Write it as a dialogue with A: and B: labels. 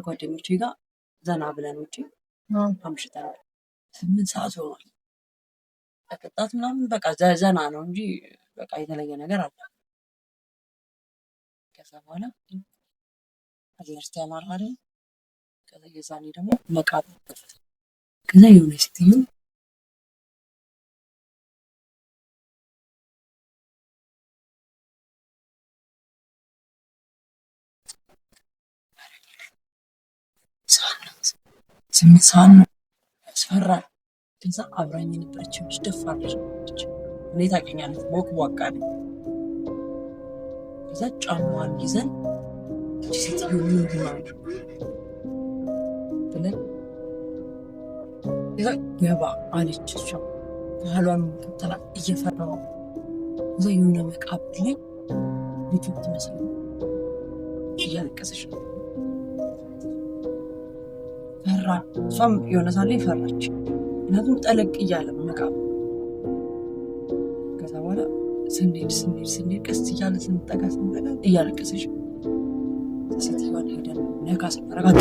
A: ከጓደኞቼ ጋር ዘና ብለን ውጪ አምሽተናል። 8 ሰዓት ሆኗል። ጠጣት ምናምን በቃ ዘና ነው እንጂ በቃ የተለየ ነገር አለ። ከዛ በኋላ አድርስ ያማራል። ከዛ የዛኔ ደግሞ መቃብር ከዛ የሆነ ሴትዮ ስምንት ሰዓት ነው ያስፈራል። ከዛ አብራኝ የነበረች ልጅ ደፋር ልጅ ነች። እኔ ታውቂኛለሽ ቦክቧቃ ነኝ። ከዛ ጫማዋን ይዘን ሴትዮ ምንድን ነው ብለን ከዛ ገባ አለች። እሷ ባህሏን ከተላ እየፈራሁ ከዛ የሆነ መቃብር ላይ ልጁ ትመስል እያለቀሰች ነው። ፈራ እሷም የሆነ ሳለ ፈራች። ምክንያቱም ጠለቅ እያለ መቃብር። ከዛ በኋላ ስንሄድ ቀስ እያለ ስንጠጋ እያለቀሰች ሴትዮዋን ሄደን ነካ ስናረጋት